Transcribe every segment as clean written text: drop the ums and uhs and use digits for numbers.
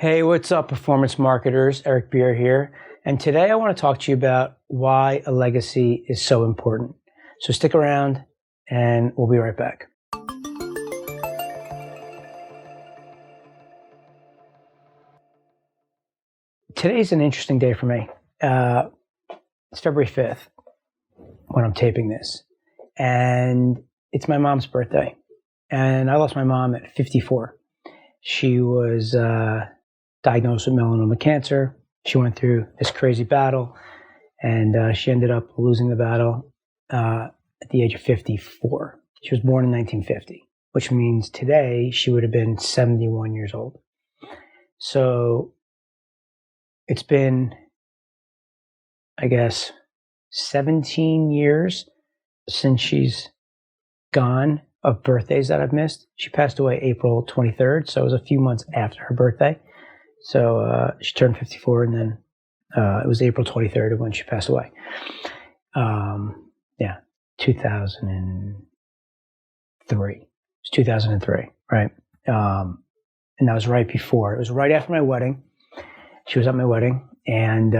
Hey, what's up, performance marketers? Eric Beer here. And today I want to talk to you about why a legacy is so important. So stick around and we'll be right back. Today's an interesting day for me. It's February 5th when I'm taping this. And it's my mom's birthday. And I lost my mom at 54. She was diagnosed with melanoma cancer. She went through this crazy battle, and she ended up losing the battle at the age of 54. She was born in 1950, which means today she would have been 71 years old. So it's been, I guess, 17 years since she's gone, of birthdays that I've missed. She passed away April 23rd, so it was a few months after her birthday. So she turned 54, and then it was April 23rd when she passed away. 2003. It was 2003, right? And that was right before. It was right after my wedding. She was at my wedding, and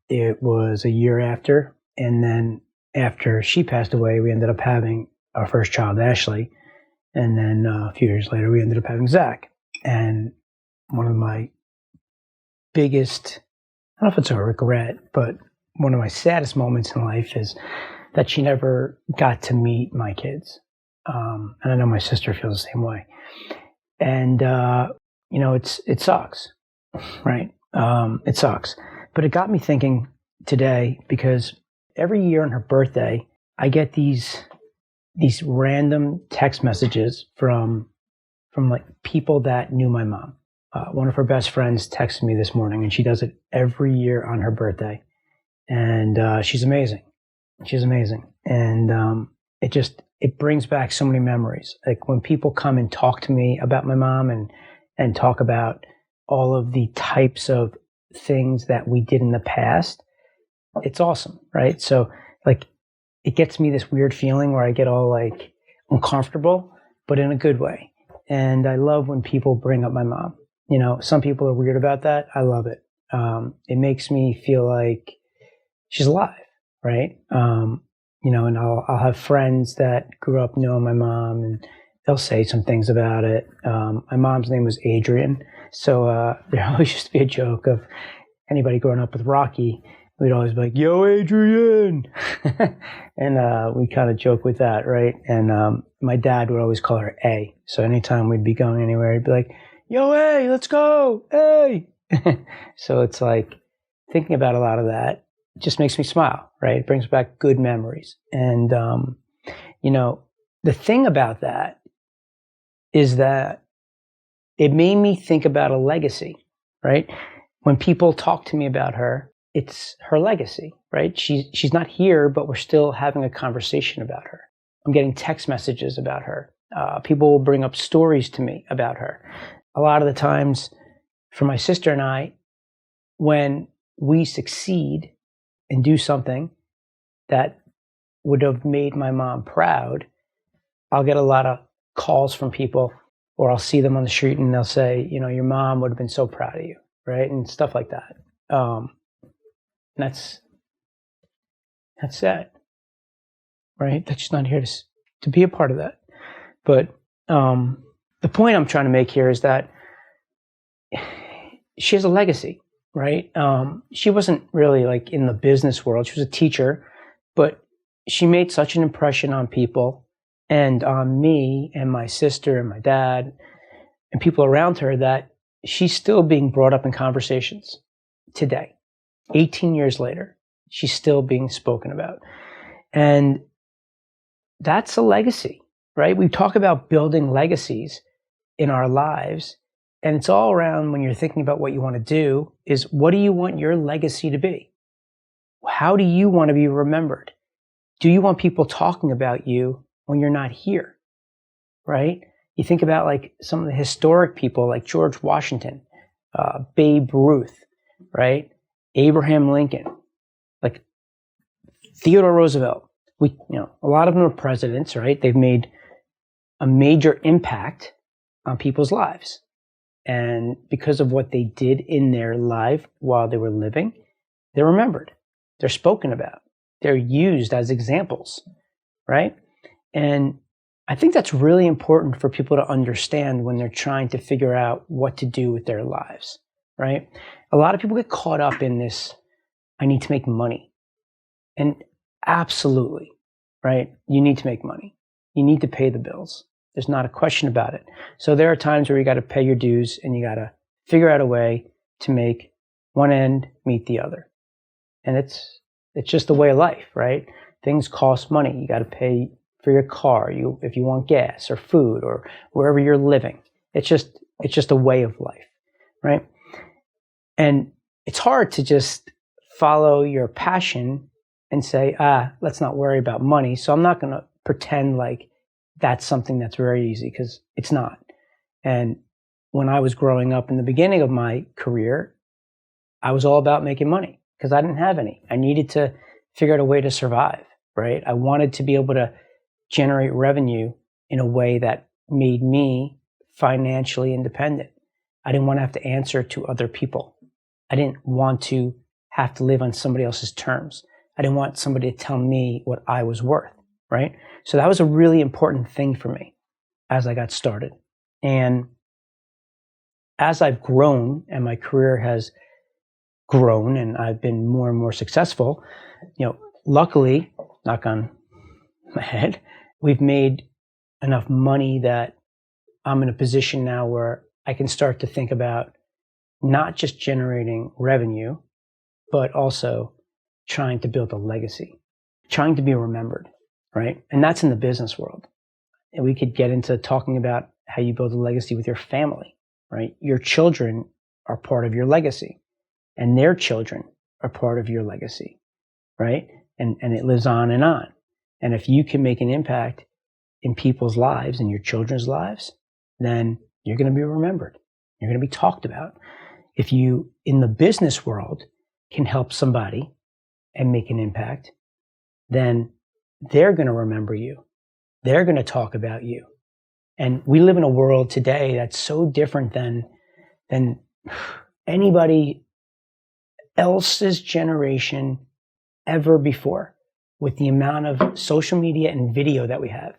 it was a year after. And then after she passed away, we ended up having our first child, Ashley. And then a few years later, we ended up having Zach. And one of my biggest, I don't know if it's a regret, but one of my saddest moments in life is that she never got to meet my kids. And I know my sister feels the same way. And, it sucks, right? It sucks. But it got me thinking today, because every year on her birthday, I get these random text messages from like people that knew my mom. One of her best friends texted me this morning, and she does it every year on her birthday. And she's amazing. She's amazing. And it brings back so many memories. Like when people come and talk to me about my mom and talk about all of the types of things that we did in the past, it's awesome, right? So like it gets me this weird feeling where I get all like uncomfortable, but in a good way. And I love when people bring up my mom. You know, some people are weird about that. I love it. It makes me feel like she's alive, right? And I'll have friends that grew up knowing my mom, and they'll say some things about it. My mom's name was Adrian. So there always used to be a joke of anybody growing up with Rocky, we'd always be like, "Yo, Adrian." And we kind of joke with that, right? And my dad would always call her A. So anytime we'd be going anywhere, he'd be like, "Yo, A, let's go, A." So it's like thinking about a lot of that just makes me smile, right? It brings back good memories. And, the thing about that is that it made me think about a legacy, right? When people talk to me about her, it's her legacy, right? She's not here, but we're still having a conversation about her. I'm getting text messages about her. People will bring up stories to me about her. A lot of the times for my sister and I, when we succeed and do something that would have made my mom proud, I'll get a lot of calls from people, or I'll see them on the street and they'll say, your mom would have been so proud of you, right? And stuff like that. That's sad, right? That's just not here to be a part of that. But the point I'm trying to make here is that she has a legacy, right? She wasn't really like in the business world. She was a teacher, but she made such an impression on people and on me and my sister and my dad and people around her that she's still being brought up in conversations today. 18 years later, she's still being spoken about. And that's a legacy, right? We talk about building legacies in our lives, and it's all around when you're thinking about what you want to do is, what do you want your legacy to be? How do you want to be remembered? Do you want people talking about you when you're not here, right? You think about like some of the historic people like George Washington, Babe Ruth, right? Abraham Lincoln, like Theodore Roosevelt. A lot of them are presidents, right? They've made a major impact on people's lives. And because of what they did in their life while they were living, they're remembered. They're spoken about. They're used as examples, right? And I think that's really important for people to understand when they're trying to figure out what to do with their lives, right? A lot of people get caught up in this, I need to make money. And absolutely, right? You need to make money. You need to pay the bills. There's not a question about it. So there are times where you got to pay your dues and you got to figure out a way to make one end meet the other. And it's just the way of life, right? Things cost money. You got to pay for your car, if you want gas or food or wherever you're living. It's just a way of life, right? And it's hard to just follow your passion and say, let's not worry about money. So I'm not going to pretend like that's something that's very easy, because it's not. And when I was growing up in the beginning of my career, I was all about making money because I didn't have any. I needed to figure out a way to survive, right? I wanted to be able to generate revenue in a way that made me financially independent. I didn't want to have to answer to other people. I didn't want to have to live on somebody else's terms. I didn't want somebody to tell me what I was worth, right? So that was a really important thing for me as I got started. And as I've grown and my career has grown and I've been more and more successful, luckily, knock on my head, we've made enough money that I'm in a position now where I can start to think about not just generating revenue, but also trying to build a legacy, trying to be remembered, right? And that's in the business world. And we could get into talking about how you build a legacy with your family, right? Your children are part of your legacy, and their children are part of your legacy, right? And it lives on and on. And if you can make an impact in people's lives and your children's lives, then you're going to be remembered. You're going to be talked about. If you, in the business world, can help somebody and make an impact, then they're going to remember you. They're going to talk about you. And we live in a world today that's so different than anybody else's generation ever before, with the amount of social media and video that we have,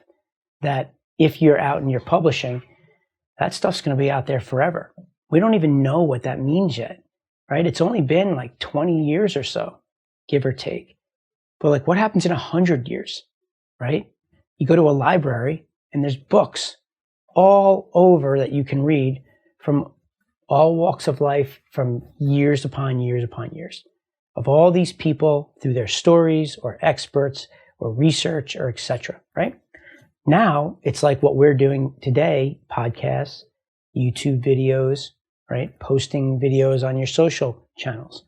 that if you're out and you're publishing, that stuff's going to be out there forever. We don't even know what that means yet, right? It's only been like 20 years or so, give or take. But what happens in 100 years, right? You go to a library and there's books all over that you can read from all walks of life, from years upon years upon years, of all these people through their stories or experts or research or etc., right? Now it's like what we're doing today, podcasts, YouTube videos, right? Posting videos on your social channels.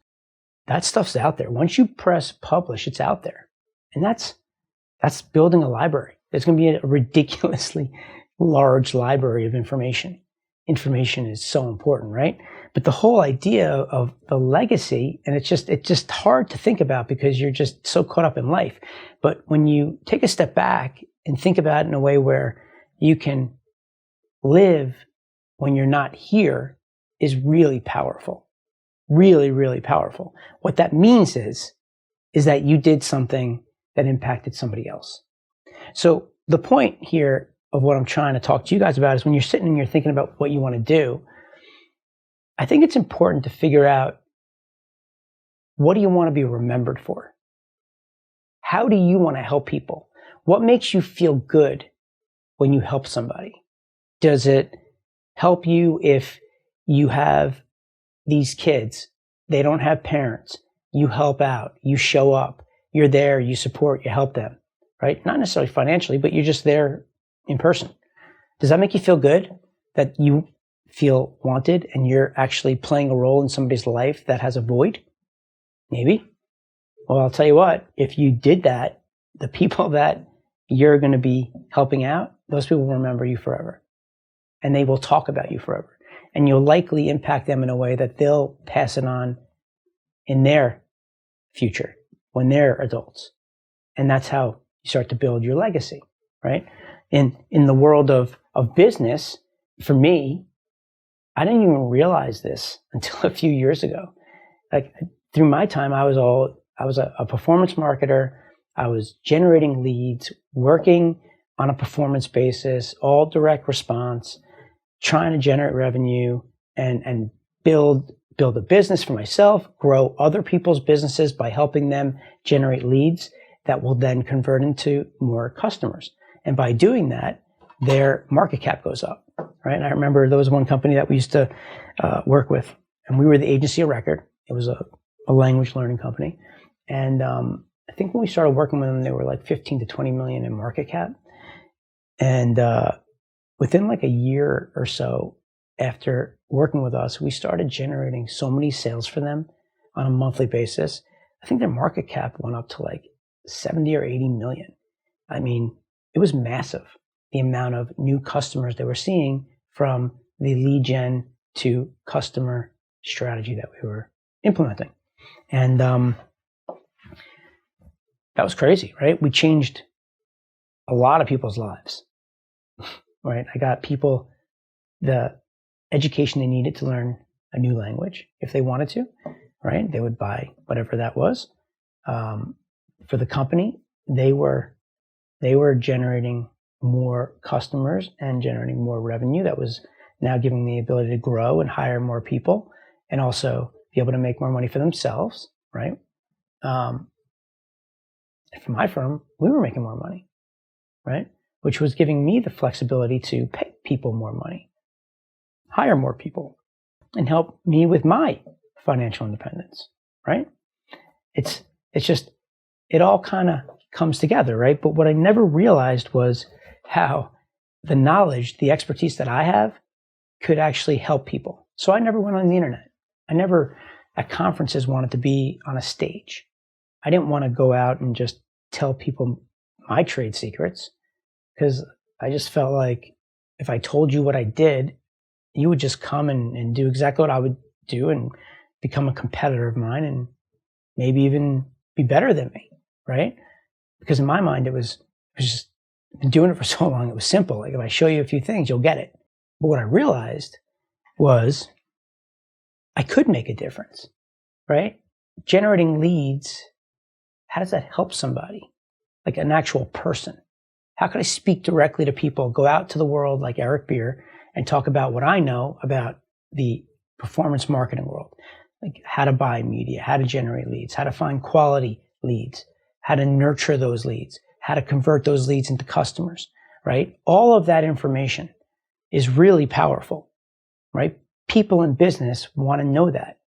That stuff's out there. Once you press publish, it's out there. And that's building a library. There's going to be a ridiculously large library of information. Information is so important, right? But the whole idea of the legacy, and it's just hard to think about because you're just so caught up in life. But when you take a step back and think about it in a way where you can live when you're not here, is really powerful. Really, really powerful. What that means is that you did something that impacted somebody else. So the point here of what I'm trying to talk to you guys about is when you're sitting and you're thinking about what you want to do, I think it's important to figure out, what do you want to be remembered for? How do you want to help people? What makes you feel good when you help somebody? Does it help you if you have these kids, they don't have parents, you help out, you show up, you're there, you support, you help them, right? Not necessarily financially, but you're just there in person. Does that make you feel good that you feel wanted and you're actually playing a role in somebody's life that has a void? Maybe. Well, I'll tell you what, if you did that, the people that you're going to be helping out, those people will remember you forever. And they will talk about you forever. And you'll likely impact them in a way that they'll pass it on in their future when they're adults. And that's how you start to build your legacy, right? In the world of business, for me, I didn't even realize this until a few years ago. Like through my time, I was a performance marketer. I was generating leads, working on a performance basis, all direct response, trying to generate revenue and build a business for myself, grow other people's businesses by helping them generate leads that will then convert into more customers. And by doing that, their market cap goes up, right? And I remember there was one company that we used to work with, and we were the agency of record. It was a language learning company. And I think when we started working with them, they were like 15 to 20 million in market cap. And within like a year or so after working with us, we started generating so many sales for them on a monthly basis. I think their market cap went up to like 70 or 80 million. I mean, it was massive, the amount of new customers they were seeing from the lead gen to customer strategy that we were implementing. And that was crazy, right? We changed a lot of people's lives, right? I got people the education they needed to learn a new language if they wanted to, right? They would buy whatever that was. For the company, they were generating more customers and generating more revenue that was now giving the ability to grow and hire more people and also be able to make more money for themselves, right? For my firm, we were making more money, right? Which was giving me the flexibility to pay people more money, hire more people, and help me with my financial independence, right? It's just, it all kind of comes together, right? But what I never realized was how the knowledge, the expertise that I have could actually help people. So I never went on the internet. I never, at conferences, wanted to be on a stage. I didn't want to go out and just tell people my trade secrets because I just felt like if I told you what I did, you would just come and do exactly what I would do and become a competitor of mine and maybe even be better than me, right? Because in my mind, it was just been doing it for so long. It was simple. Like if I show you a few things, you'll get it. But what I realized was I could make a difference, right? Generating leads, how does that help somebody? Like an actual person. How can I speak directly to people, go out to the world like Eric Beer and talk about what I know about the performance marketing world, like how to buy media, how to generate leads, how to find quality leads, how to nurture those leads, how to convert those leads into customers, right? All of that information is really powerful, right? People in business want to know that.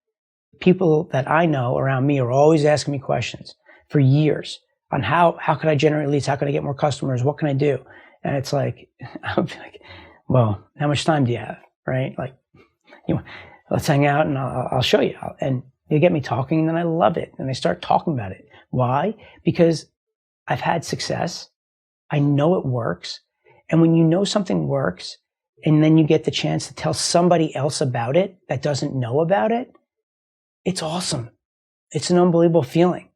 People that I know around me are always asking me questions for years on how could I generate leads? How can I get more customers? What can I do? And it's like, I'll be like, well, how much time do you have? Right? Like, let's hang out and I'll show you. And they get me talking and then I love it. And they start talking about it. Why? Because I've had success. I know it works. And when you know something works and then you get the chance to tell somebody else about it that doesn't know about it, it's awesome. It's an unbelievable feeling,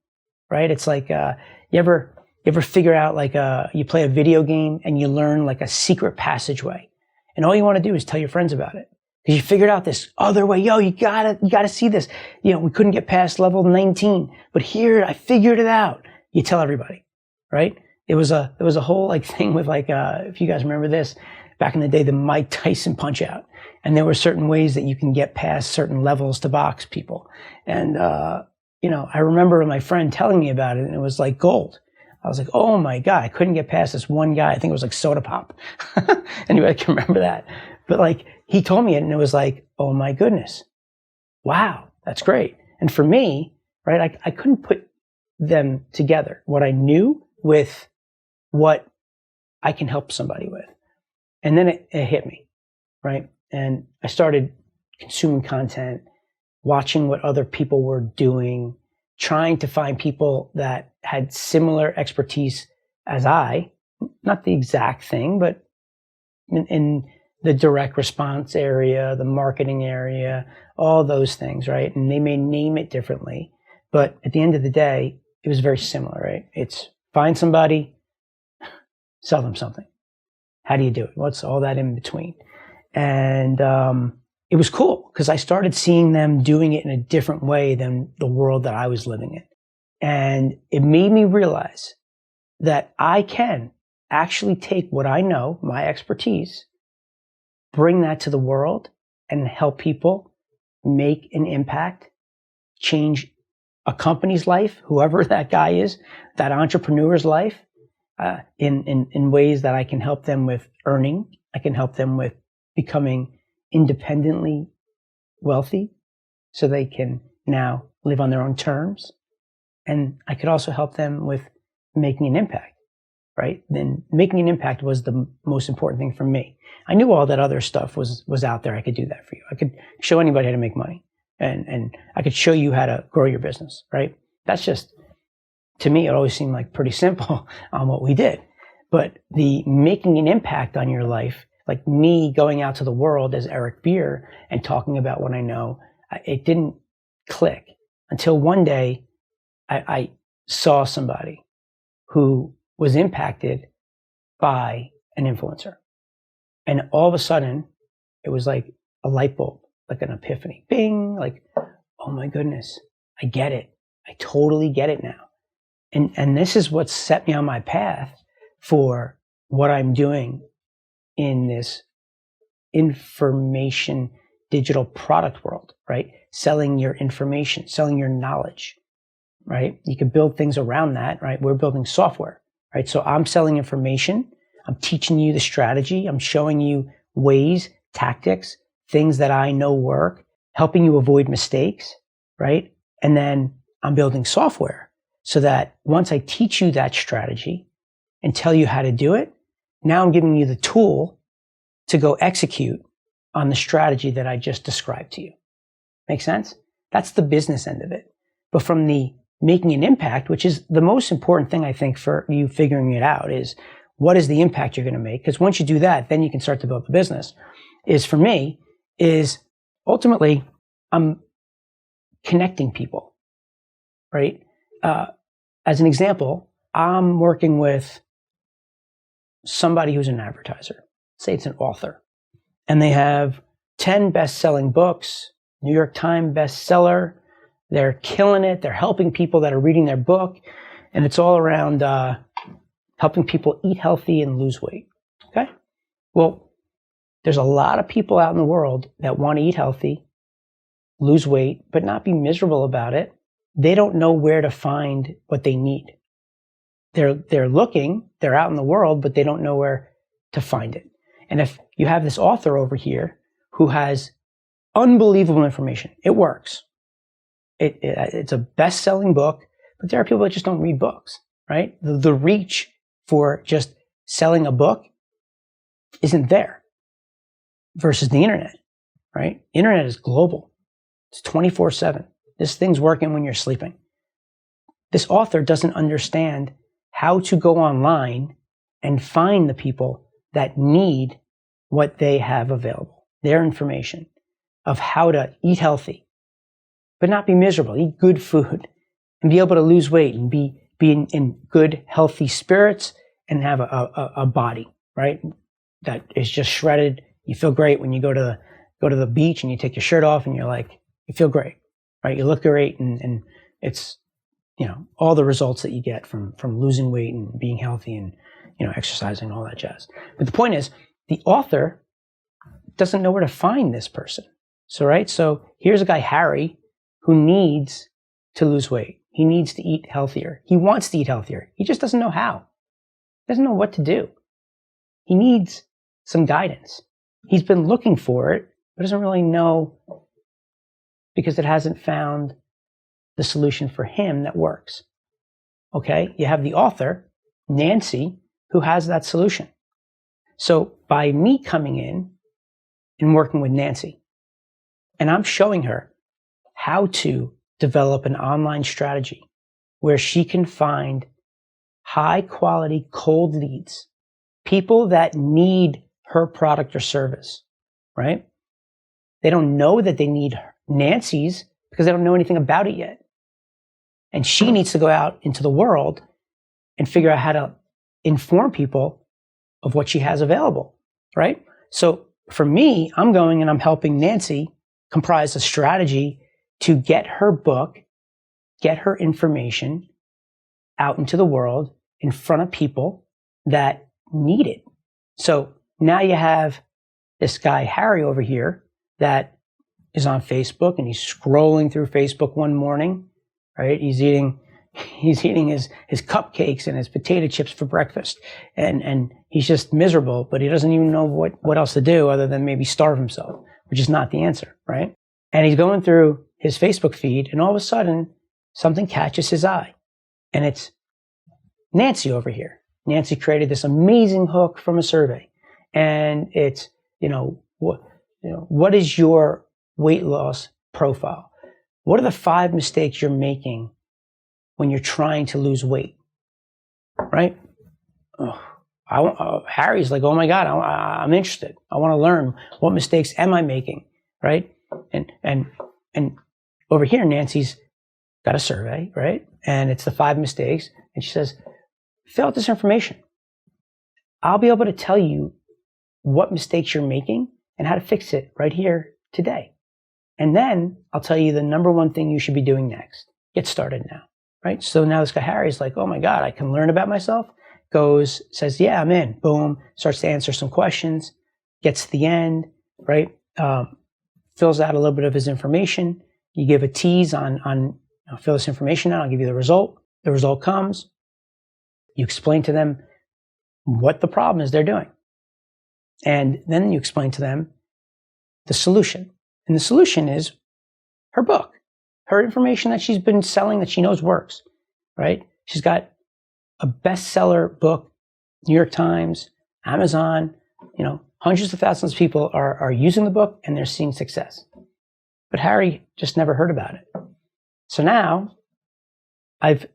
right? It's like, you ever figure out like you play a video game and you learn like a secret passageway and all you want to do is tell your friends about it because you figured out this other way. Yo, you gotta see this. We couldn't get past level 19, but here I figured it out. You tell everybody, right? There was a whole like thing with like, if you guys remember this back in the day, the Mike Tyson punch out. And there were certain ways that you can get past certain levels to box people. And, I remember my friend telling me about it and it was like gold. I was like, oh my God, I couldn't get past this one guy. I think it was like Soda Pop. Anyway, I can remember that. But like, he told me it and it was like, oh my goodness. Wow, that's great. And for me, right, I couldn't put them together. What I knew with what I can help somebody with. And then it hit me, right? And I started consuming content, watching what other people were doing, trying to find people that had similar expertise as I, not the exact thing, but in the direct response area, the marketing area, all those things, right? And they may name it differently, but at the end of the day, it was very similar, right? It's find somebody, sell them something. How do you do it? What's all that in between? And it was cool because I started seeing them doing it in a different way than the world that I was living in. And it made me realize that I can actually take what I know, my expertise, bring that to the world and help people make an impact, change a company's life, whoever that guy is, that entrepreneur's life, in ways that I can help them with earning. I can help them with becoming independently wealthy so they can now live on their own terms. And I could also help them with making an impact, right? Then making an impact was the most important thing for me. I knew all that other stuff was out there. I could do that for you. I could show anybody how to make money, and I could show you how to grow your business, right? That's just, to me, it always seemed like pretty simple on what we did. But the making an impact on your life, like me going out to the world as Eric Beer and talking about what I know, it didn't click until one day I saw somebody who was impacted by an influencer. And all of a sudden, it was like a light bulb, like an epiphany. Bing, like, oh my goodness, I get it. I totally get it now. And this is what set me on my path for what I'm doing in this information digital product world, right? Selling your information, selling your knowledge, right? You can build things around that, right? We're building software, right? So I'm selling information. I'm teaching you the strategy. I'm showing you ways, tactics, things that I know work, helping you avoid mistakes, right? And then I'm building software so that once I teach you that strategy and tell you how to do it, now I'm giving you the tool to go execute on the strategy that I just described to you. Make sense? That's the business end of it. But from the making an impact, which is the most important thing, I think, for you figuring it out, is what is the impact you're going to make? Because once you do that, then you can start to build the business. Is for me, is ultimately, I'm connecting people, right? As an example, I'm working with somebody who's an advertiser. Say it's an author. And they have 10 best-selling books, New York Times bestseller. They're killing it. They're helping people that are reading their book. And it's all around helping people eat healthy and lose weight. Okay? Well, there's a lot of people out in the world that want to eat healthy, lose weight, but not be miserable about it. They don't know where to find what they need. They're looking, they're out in the world, but they don't know where to find it. And if you have this author over here who has unbelievable information, it works. It's a best-selling book, but there are people that just don't read books, right? The reach for just selling a book isn't there versus the internet, right? Internet is global. It's 24/7. This thing's working when you're sleeping. This author doesn't understand how to go online and find the people that need what they have available, their information of how to eat healthy, but not be miserable, eat good food, and be able to lose weight and be in good, healthy spirits and have a body, right? That is just shredded. You feel great when you go to the beach and you take your shirt off and you're like, you feel great, right? You look great, and it's, all the results that you get from losing weight and being healthy and, exercising and all that jazz. But the point is, the author doesn't know where to find this person. So here's a guy, Harry, who needs to lose weight. He needs to eat healthier. He wants to eat healthier. He just doesn't know how. He doesn't know what to do. He needs some guidance. He's been looking for it, but doesn't really know because it hasn't found the solution for him that works. Okay? You have the author, Nancy, who has that solution. So by me coming in and working with Nancy, and I'm showing her how to develop an online strategy where she can find high quality cold leads, people that need her product or service, right? They don't know that they need Nancy's because they don't know anything about it yet. And she needs to go out into the world and figure out how to inform people of what she has available, right? So for me, I'm going and I'm helping Nancy comprise a strategy to get her book, get her information out into the world in front of people that need it. So now you have this guy, Harry, over here that is on Facebook, and he's scrolling through Facebook one morning, right? He's eating his cupcakes and his potato chips for breakfast. And he's just miserable, but he doesn't even know what else to do other than maybe starve himself, which is not the answer, right? And he's going through his Facebook feed, and all of a sudden something catches his eye, and it's Nancy over here. Nancy created this amazing hook from a survey, and it's, what is your weight loss profile? What are the 5 mistakes you're making when you're trying to lose weight, right? Harry's like, oh my God, I'm interested. I want to learn, what mistakes am I making, right? And over here, Nancy's got a survey, right? And it's the 5 mistakes. And she says, fill out this information. I'll be able to tell you what mistakes you're making and how to fix it right here today. And then I'll tell you the number one thing you should be doing next. Get started now, right? So now this guy Harry's like, oh my God, I can learn about myself. Says, yeah, I'm in. Boom, starts to answer some questions, gets to the end, right? Fills out a little bit of his information. You give a tease on fill this information out, I'll give you the result. The result comes. You explain to them what the problem is they're doing. And then you explain to them the solution. And the solution is her book, her information that she's been selling that she knows works, right? She's got a bestseller book, New York Times, Amazon, hundreds of thousands of people are using the book and they're seeing success. But Harry just never heard about it. So now I've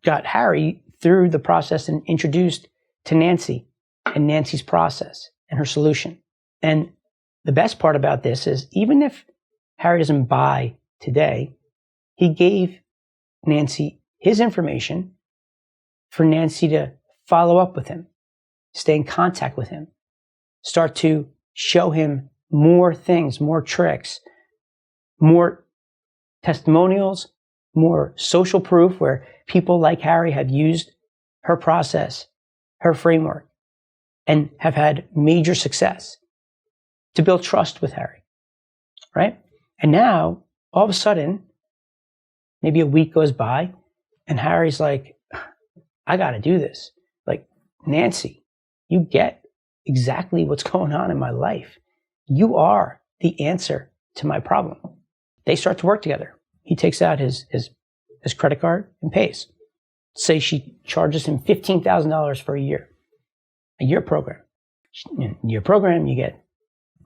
got Harry through the process and introduced to Nancy and Nancy's process and her solution. And the best part about this is, even if Harry doesn't buy today, he gave Nancy his information for Nancy to follow up with him, stay in contact with him, start to show him more things, more tricks, more testimonials, more social proof where people like Harry have used her process, her framework, and have had major success to build trust with Harry, right? And now, all of a sudden, maybe a week goes by, and Harry's like, I got to do this. Like, Nancy, you get exactly what's going on in my life. You are the answer to my problem. They start to work together. He takes out his credit card and pays. Say she charges him $15,000 for a year program. In your program, you get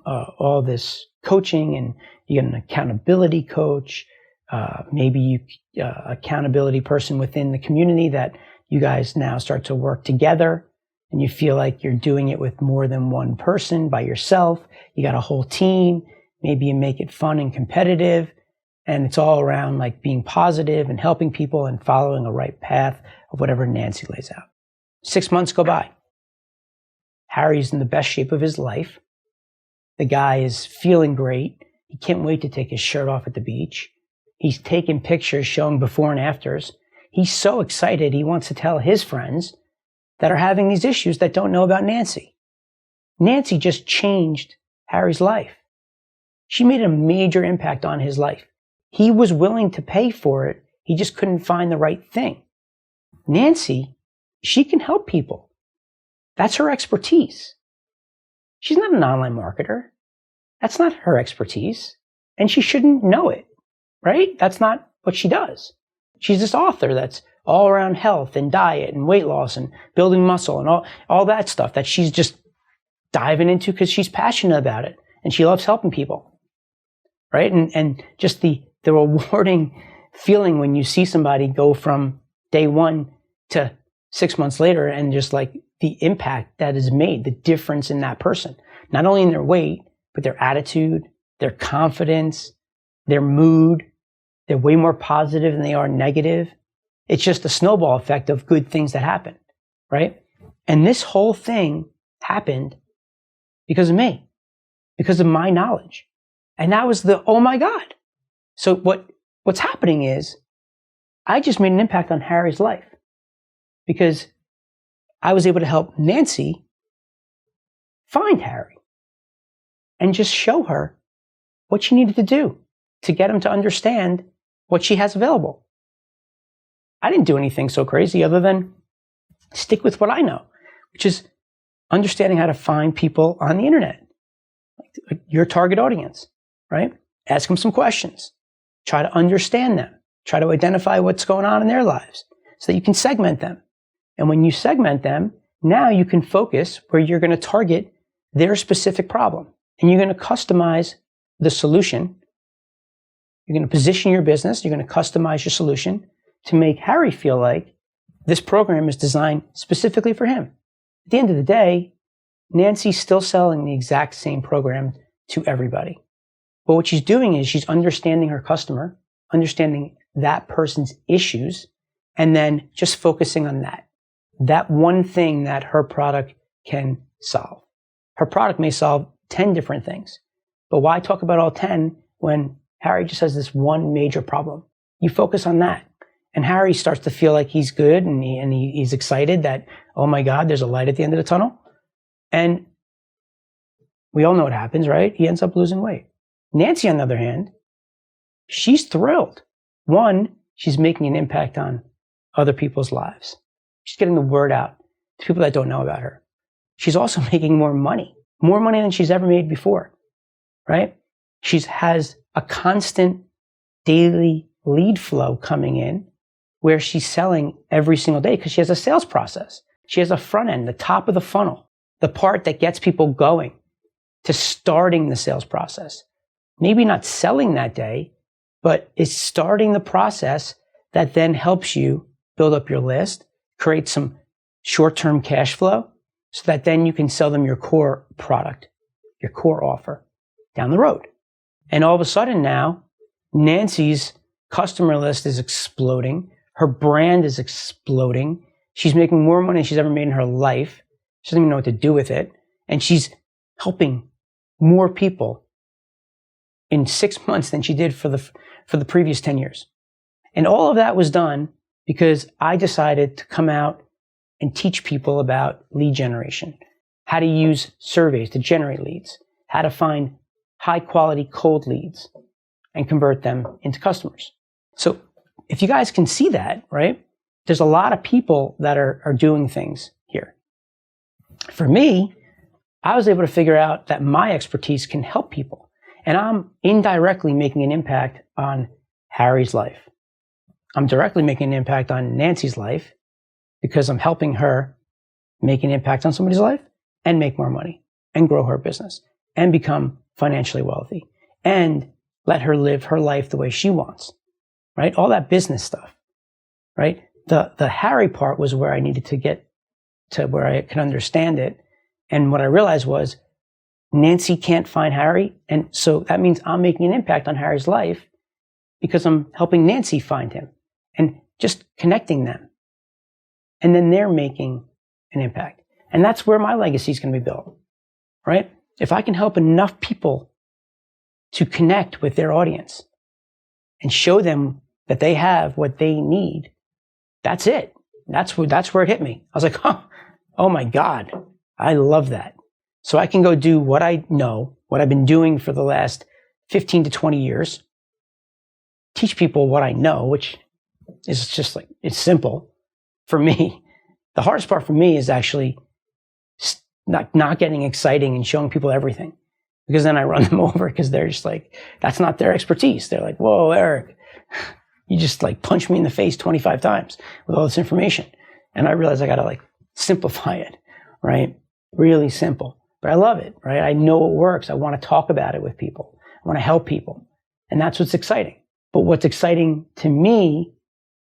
all this coaching, and you get an accountability coach, maybe accountability person within the community that you guys now start to work together, and you feel like you're doing it with more than one person by yourself. You got a whole team. Maybe you make it fun and competitive, and it's all around like being positive and helping people and following a right path of whatever Nancy lays out. 6 months go by. Harry's in the best shape of his life. The guy is feeling great. He can't wait to take his shirt off at the beach. He's taking pictures showing before and afters. He's so excited he wants to tell his friends that are having these issues that don't know about Nancy. Nancy just changed Harry's life. She made a major impact on his life. He was willing to pay for it. He just couldn't find the right thing. Nancy, she can help people. That's her expertise. She's not an online marketer. That's not her expertise. And she shouldn't know it, right? That's not what she does. She's this author that's all around health and diet and weight loss and building muscle and all that stuff that she's just diving into because she's passionate about it and she loves helping people, right? And just the rewarding feeling when you see somebody go from day one to 6 months later, and just like the impact that is made, the difference in that person, not only in their weight, but their attitude, their confidence, their mood. They're way more positive than they are negative. It's just a snowball effect of good things that happen, right? And this whole thing happened because of me, because of my knowledge. And that was oh my God. So what's happening is I just made an impact on Harry's life because I was able to help Nancy find Harry and just show her what she needed to do to get him to understand what she has available. I didn't do anything so crazy other than stick with what I know, which is understanding how to find people on the internet, like your target audience, right? Ask them some questions. Try to understand them. Try to identify what's going on in their lives so that you can segment them. And when you segment them, now you can focus where you're going to target their specific problem. And you're going to customize the solution. You're going to position your business. You're going to customize your solution to make Harry feel like this program is designed specifically for him. At the end of the day, Nancy's still selling the exact same program to everybody. But what she's doing is she's understanding her customer, understanding that person's issues, and then just focusing on that one thing that her product can solve. Her product may solve 10 different things, but why talk about all 10 when Harry just has this one major problem? You focus on that. And Harry starts to feel like he's good and he's excited that, oh my God, there's a light at the end of the tunnel. And we all know what happens, right? He ends up losing weight. Nancy, on the other hand, she's thrilled. One, she's making an impact on other people's lives. She's getting the word out to people that don't know about her. She's also making more money than she's ever made before, right? She has a constant daily lead flow coming in where she's selling every single day because she has a sales process. She has a front end, the top of the funnel, the part that gets people going to starting the sales process. Maybe not selling that day, but it's starting the process that then helps you build up your list, create some short-term cash flow so that then you can sell them your core product, your core offer down the road. And all of a sudden now, Nancy's customer list is exploding. Her brand is exploding. She's making more money than she's ever made in her life. She doesn't even know what to do with it. And she's helping more people in 6 months than she did for the previous 10 years. And all of that was done because I decided to come out and teach people about lead generation, how to use surveys to generate leads, how to find high quality cold leads and convert them into customers. So if you guys can see that, right, there's a lot of people that are doing things here. For me, I was able to figure out that my expertise can help people. And I'm indirectly making an impact on Harry's life. I'm directly making an impact on Nancy's life because I'm helping her make an impact on somebody's life and make more money and grow her business and become financially wealthy and let her live her life the way she wants, right? All that business stuff, right? The Harry part was where I needed to get to where I could understand it. And what I realized was Nancy can't find Harry. And so that means I'm making an impact on Harry's life because I'm helping Nancy find him and just connecting them. And then they're making an impact. And that's where my legacy is going to be built, right? If I can help enough people to connect with their audience and show them that they have what they need, that's it. That's where it hit me. I was like, oh my God, I love that. So I can go do what I know, what I've been doing for the last 15 to 20 years, teach people what I know, which is just like, it's simple for me. The hardest part for me is actually not getting exciting and showing people everything, because then I run them over because they're just like, that's not their expertise. They're like, whoa, Eric, you just like punched me in the face 25 times with all this information. And I realized I got to like simplify it, right? Really simple. But I love it, right? I know it works. I want to talk about it with people. I want to help people. And that's what's exciting. But what's exciting to me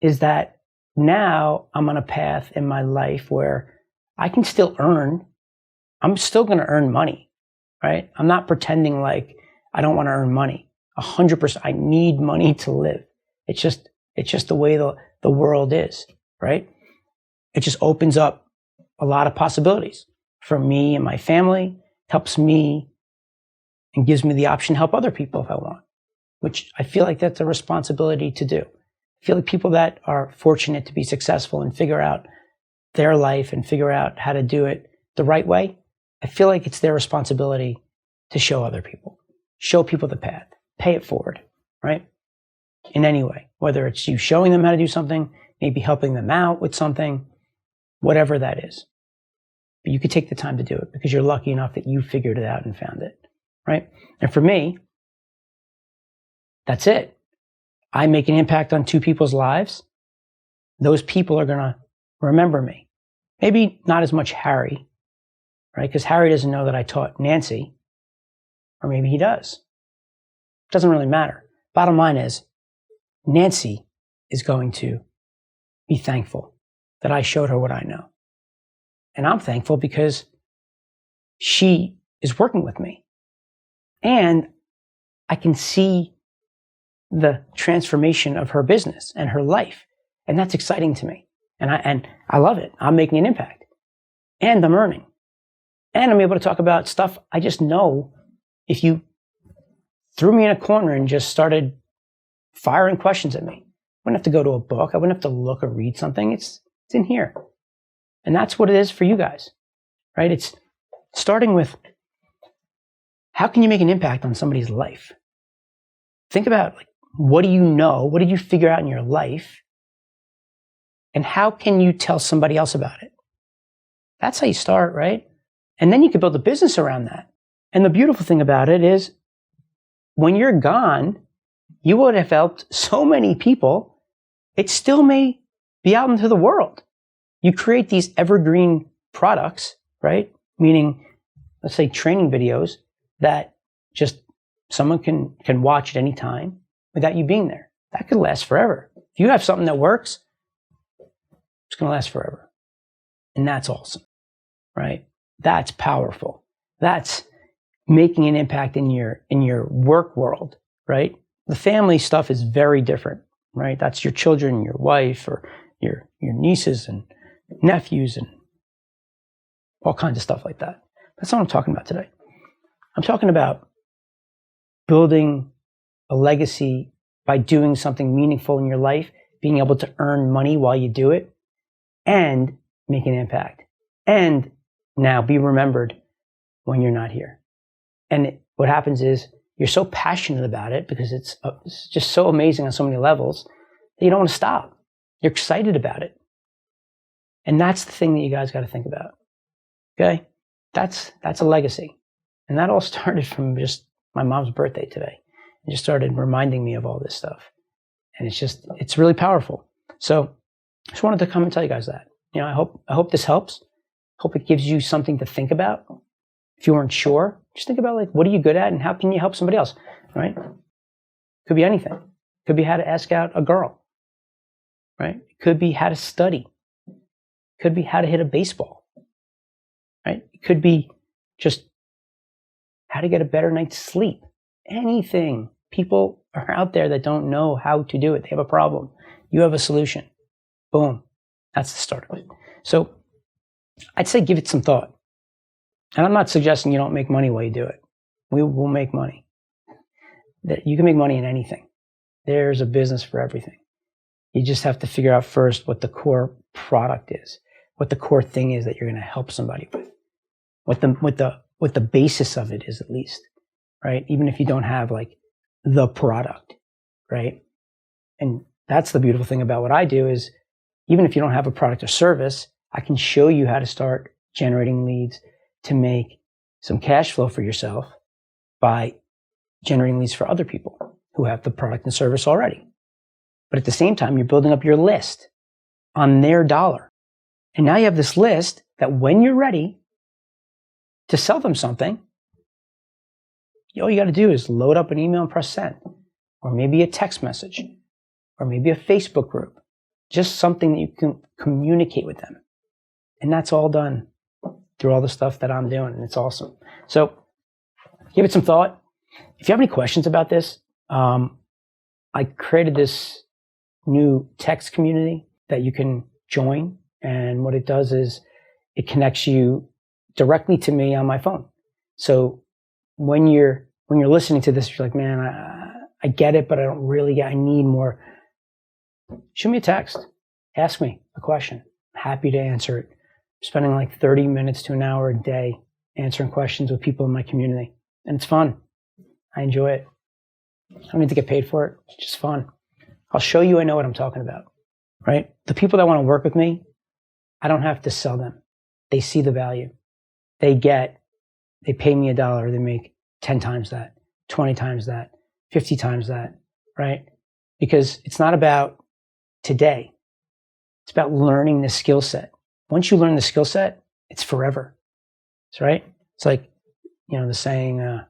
is that now I'm on a path in my life where I can still earn. I'm still going to earn money, right? I'm not pretending like I don't want to earn money. 100%. I need money to live. It's just the way the world is, right? It just opens up a lot of possibilities for me and my family, helps me and gives me the option to help other people if I want, which I feel like that's a responsibility to do. I feel like people that are fortunate to be successful and figure out their life and figure out how to do it the right way, I feel like it's their responsibility to show other people, show people the path, pay it forward, right? In any way, whether it's you showing them how to do something, maybe helping them out with something, whatever that is. But you could take the time to do it because you're lucky enough that you figured it out and found it, right? And for me, that's it. I make an impact on 2 people's lives. Those people are going to remember me. Maybe not as much Harry, right? Because Harry doesn't know that I taught Nancy, or maybe he does. It doesn't really matter. Bottom line is, Nancy is going to be thankful that I showed her what I know. And I'm thankful because she is working with me. And I can see the transformation of her business and her life. And that's exciting to me. And I love it. I'm making an impact. And I'm earning. And I'm able to talk about stuff I just know if you threw me in a corner and just started firing questions at me. I wouldn't have to go to a book. I wouldn't have to look or read something. It's in here. And that's what it is for you guys, right? It's starting with, how can you make an impact on somebody's life? Think about, like, what do you know? What did you figure out in your life? And how can you tell somebody else about it? That's how you start, right? And then you can build a business around that. And the beautiful thing about it is, when you're gone, you would have helped so many people. It still may be out into the world. You create these evergreen products, right? Meaning, let's say training videos that just someone can watch at any time without you being there. That could last forever. If you have something that works, it's going to last forever. And that's awesome, right? That's powerful. That's making an impact in your work world, right? The family stuff is very different, right? That's your children, your wife, or your nieces and nephews and all kinds of stuff like that. That's not what I'm talking about today. I'm talking about building a legacy by doing something meaningful in your life, being able to earn money while you do it, and make an impact. And now be remembered when you're not here. And what happens is, you're so passionate about it because it's just so amazing on so many levels that you don't want to stop. You're excited about it. And that's the thing that you guys got to think about. Okay? That's a legacy. And that all started from just my mom's birthday today. It just started reminding me of all this stuff. And it's really powerful. So I just wanted to come and tell you guys that. You know, I hope this helps. Hope it gives you something to think about. If you weren't sure, just think about, like, what are you good at and how can you help somebody else, right? Could be anything. Could be how to ask out a girl, right? It could be how to study. Could be how to hit a baseball, right? It could be just how to get a better night's sleep. Anything. People are out there that don't know how to do it. They have a problem. You have a solution. Boom. That's the start of it. So I'd say give it some thought. And I'm not suggesting you don't make money while you do it. We will make money. You can make money in anything. There's a business for everything. You just have to figure out first what the core product is, what the core thing is that you're going to help somebody with, what the basis of it is, at least, right? Even if you don't have, like, the product, right? And that's the beautiful thing about what I do is, even if you don't have a product or service, I can show you how to start generating leads to make some cash flow for yourself by generating leads for other people who have the product and service already. But at the same time, you're building up your list on their dollar. And now you have this list that when you're ready to sell them something, all you got to do is load up an email and press send, or maybe a text message, or maybe a Facebook group, just something that you can communicate with them. And that's all done through all the stuff that I'm doing, and it's awesome. So give it some thought. If you have any questions about this, I created this new text community that you can join. And what it does is it connects you directly to me on my phone. So when you're listening to this, you're like, man, I get it, but I don't really get, I need more. Shoot me a text. Ask me a question. I'm happy to answer it. I'm spending like 30 minutes to an hour a day answering questions with people in my community. And it's fun. I enjoy it. I don't need to get paid for it. It's just fun. I'll show you I know what I'm talking about, right? The people that want to work with me, I don't have to sell them. They see the value. They pay me $1, they make 10 times that, 20 times that, 50 times that, right? Because it's not about today. It's about learning the skill set. Once you learn the skill set, it's forever. That's right. It's like, the saying,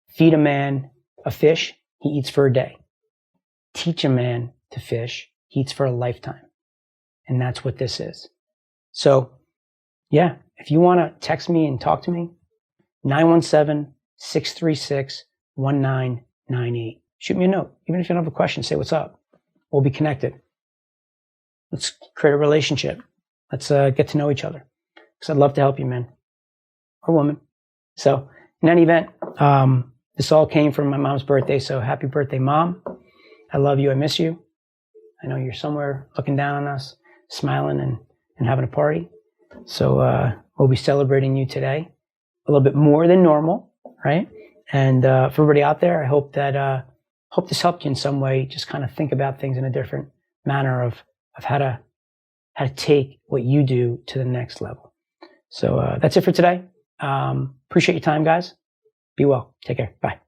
feed a man a fish, he eats for a day. Teach a man to fish, he eats for a lifetime. And that's what this is. So, yeah, if you want to text me and talk to me, 917-636-1998. Shoot me a note. Even if you don't have a question, say what's up. We'll be connected. Let's create a relationship. Let's get to know each other. Because I'd love to help you, man or woman. So in any event, this all came from my mom's birthday. So happy birthday, Mom. I love you. I miss you. I know you're somewhere looking down on us, smiling and having a party. So we'll be celebrating you today a little bit more than normal, right? And for everybody out there, I hope that hope this helped you in some way. Just kind of think about things in a different manner of how to take what you do to the next level. So that's it for today. Appreciate your time, guys. Be well. Take care. Bye.